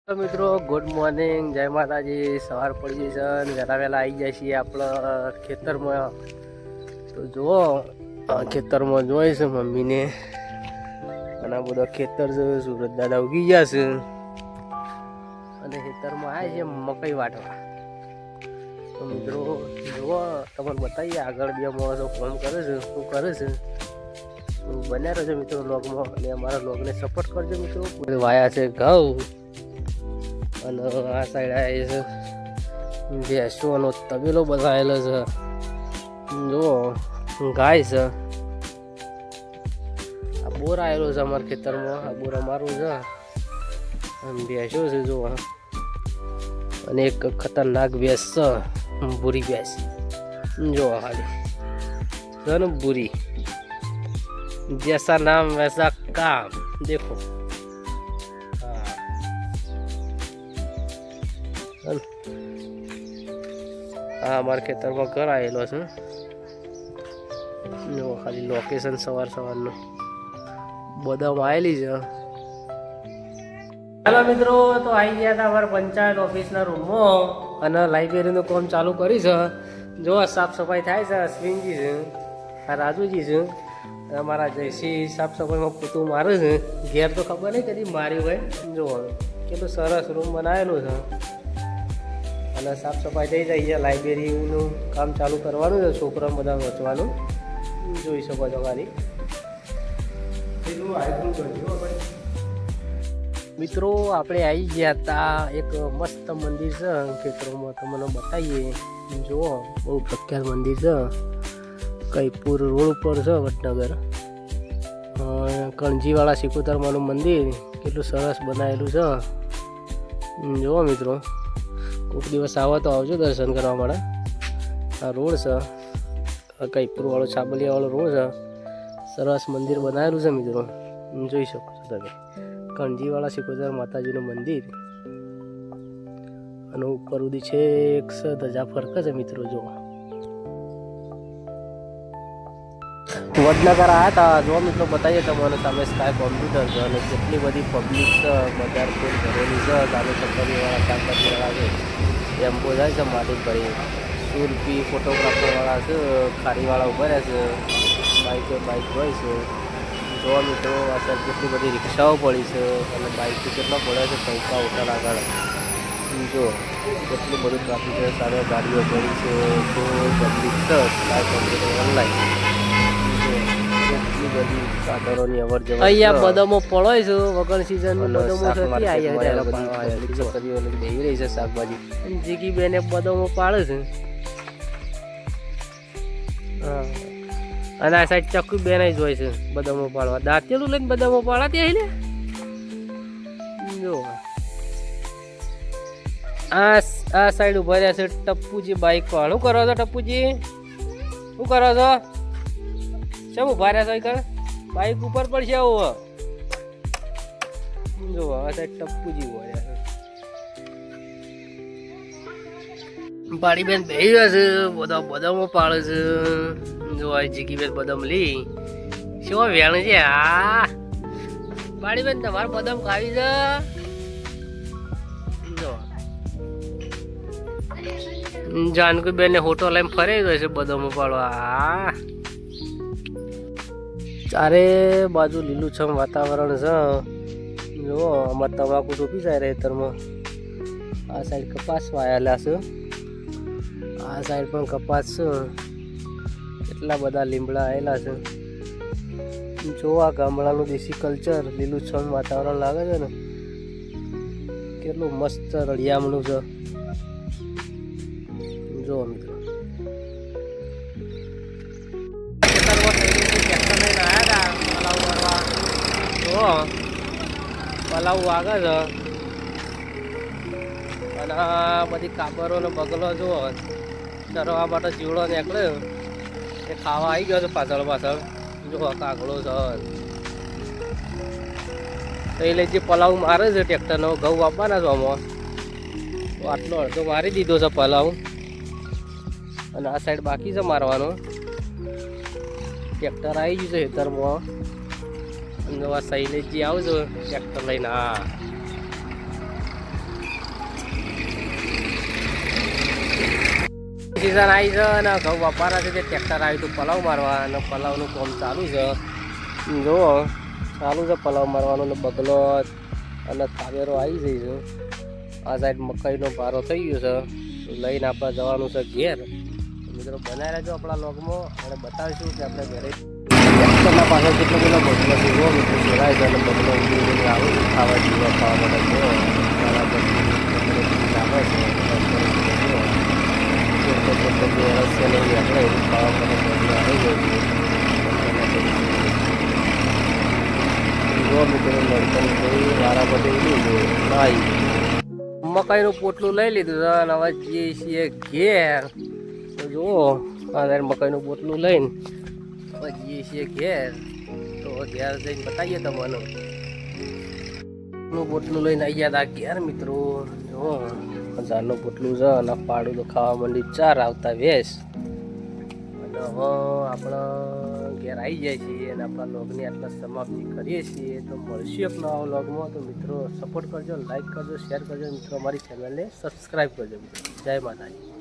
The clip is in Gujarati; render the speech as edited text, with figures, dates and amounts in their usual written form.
તો મિત્રો ગુડ મોર્નિંગ, જય માતાજી। સવાર પડી ગઈ છે, વહેલા વહેલા આવી જાય છીએ આપણા ખેતરમાં। તો જુઓ ખેતરમાં જોઈ છે મમ્મીને, અને આ બધા ખેતર છે, સુરત દાદા ઉગી ગયા છે, અને ખેતરમાં આવે છે મકઈ વાટવા। તો મિત્રો જુઓ તમને બતાવીએ આગળ બે માણસો ફોન કરે છે, શું કરે છે, બન્યા રહેજો મિત્રો વ્લોગમાં, અને અમારા વ્લોગને સપોર્ટ કરજો મિત્રો। વાયા છે ઘઉં, અને આ સાઈડ આવે છે ભેંસોનો તબેલો બનાવેલો છે, જુઓ ગાય છે, આ બોર આવેલો છે અમારા ખેતરમાં, આ બોર અમારું છે, અને ભેંસો છે જુઓ, અને એક ખતરનાક ભેંસ છે, બુરી ભેંસ જુઓ ખાલી છે ને બુરી, जैसा नाम वैसा काम। देखो हाँ हमारे खेतर में घर आएलो है, खाली लोकेशन सवार सवार बदाम आएली है। हेलो मित्रों, तो आई गया था हमारे पंचायत ऑफिस ना रूम में, અને લાઇબ્રેરીનું કામ ચાલુ કરી છે। જો સાફ સફાઈ થાય છે, અશ્વિનજી છે, આ રાજુજી છે, અમારા જયસી સાફ સફાઈમાં પોતું મારે છે। ઘેર તો ખબર નહીં કદી માર્યું હોય, જો કેટલું સરસ રૂમ બનાવેલું છે, અને સાફ સફાઈ થઈ જાય છે। લાઇબ્રેરીનું કામ ચાલુ કરવાનું છે, છોકરાને બધા વાંચવાનું જોઈ શકો છો ખાલી। મિત્રો આપણે આવી ગયા હતા, એક મસ્ત મંદિર છે ખેતરોમાં, તમને બતાવીએ। જુઓ બહુ પ્રખ્યાત મંદિર છે, કઈપુર રોડ ઉપર છે, વડનગર કણજીવાળા સિકોતરમાનું મંદિર, કેટલું સરસ બનાવેલું છે। જુઓ મિત્રો, કોઈક દિવસ આવો તો આવજો દર્શન કરવા માટે। આ રોડ છે, કઈપુરવાળો છાબલિયાવાળો રોડ છે, સરસ મંદિર બનાવેલું છે મિત્રો, જોઈ શકો છો તમે, કણજીવાળા સિકોતર માતાજીનું મંદિર, અને ઉપર સુધી છે એક ધજા ફરકે છે મિત્રો। જુઓ વડનગર આવ્યા હતા, જો મિત્રો બતાવીએ તમને, સામે સ્કાય કોમ્પ્યુટર છે, અને કેટલી બધી પબ્લિક છે, બજાર ફૂલ ભરેલી છે, સામે ચક્કરીવાળા શાકભાજીવાળા છે, ટેમ્પો જાય છે માટી ભરી, સુરપી ફોટોગ્રાફરવાળા છે, ખારીવાળા ઉભા રહે છે, બાઇક હોય છે। જોવા મિત્રો આ સાઈડ કેટલી બધી રિક્ષાઓ પડી છે, અને બાઇકથી કેટલા પડ્યા છે પૈસા હોટલ આગળ, જો કેટલું બધું ટ્રાફિક છે, સામે ગાડીઓ પડી છે, તો પબ્લિક છે, સ્કાય કોમ્પ્યુટર ઓનલાઈન સાધનોની અવર જવર। અહીંયા બદામો પડોય છે, વગર સિઝન બદામો થતી આવી દેવી રહી છે શાકભાજી, જીગી બેને બદામો પાડે છે। હા, અને આ સાઈડ ચક્કુ બેન જ હોય છે બદામો પાડવા, દાંતેલું લઈને બદામો પાડા ત્યાં જો આ સાઈડ ઉભા રહ્યા છે ટપ્પુજી બાઈક પર। શું કરો છો ટપ્પુજી, શું કરો છો, કેમ ઉભા રહ્યા છો? બાઈક ઉપર પડશે આવું જો, આ સાઈડ ટપ્પુજી ઉભા રહ્યા છે, પાડીબેન બેહી ગયા છે, બધા બદામો પાડે છે, જો આ જીગીબેન બદામ લી શું વેણ છે। હા પાડીબેન તમારે બદામ ખાવી છે, જો જાનકીબેન ને હોટો લઈને ફરે છે બદામો પાડવા। હા ચારે બાજુ લીલુંછમ વાતાવરણ છે, જુઓ અમારે તમાકુ રોપી જાય ખેતરમાં, આ સાઈડ કપાસ વાયેલા છે, આ સાઈડ પણ કપાસ છે, કેટલા બધા લીમડા આવેલા છે। જો આ ગામડાનું દેશી કલ્ચર, લીલુંછમ વાતાવરણ લાગે છે ને, કેટલું મસ્ત રળિયામણું છે, જો મિત્રો પલાવ વાગે છે, અને આ બધી કાબરો ને બગલો જુઓ ચરવા માટે જીવડો નીકળે, એ ખાવા આવી ગયો છે પાછળ પાછળ, જો કાગડો છે, તો એ લઈ જે પલાવ મારે છે ટ્રેક્ટરનો, ઘઉં આપવાના છે આમાં, તો આટલો અડધો મારી દીધો છે પલાવ, અને આ સાઈડ બાકી છે મારવાનો। ટ્રેક્ટર આવી ગયું છે ખેતરમાં, નવા શૈલેષજી આવજો ટ્રેક્ટર લઈને। હા સીઝન આવી છે અને ઘઉં વાપરા છે તે ટ્રેક્ટર આવ્યું હતું પલાવ મારવા અને પલાવનું કામ ચાલુ છે. જુઓ ચાલુ છે પલાવ મારવાનું, ને બગલો અને કાવેરો આવી જઈ છે. આ સાઈડ મકાઈનો ભારો થઈ ગયો છે, લઈને આપણે જવાનું છે ઘેર. મિત્રો બનાવી રહેજો આપણા લોગમાં અને બતાવીશું કે આપણે ઘરે ટ્રેક્ટરના પાછળ કેટલો બધો બગલો છે. જુઓ મિત્રો સેવાય છે અને બગલો ઉડી આવે છે ખાવા જીવા ખાવા માટે. જુઓ આવે છે. મકાઈનું પોટલું લઈ લીધું છે અને હવે જઈએ છીએ ઘેર. જુઓ આ મકાઈનું પોટલું લઈને હવે જઈએ છીએ ઘેર. તો ઘેર જઈને બતાવીએ તમને. પોટલું લઈને આવી ગયા હતા ઘેર મિત્રો. જો હજારનું પોટલું છે અને પાડું તો ખાવા માંડી 4 આવતા વેસ. અને હવે આપણે ઘેર આવી જાય છીએ અને આપણા લોગની આટલા સમાપ્તિ કરીએ છીએ. તો મળશું એક નવા લોગમાં. તો મિત્રો સપોર્ટ કરજો, લાઈક કરજો, શેર કરજો. મિત્રો અમારી ચેનલને સબસ્ક્રાઈબ કરજો. મિત્રો જય માતાજી.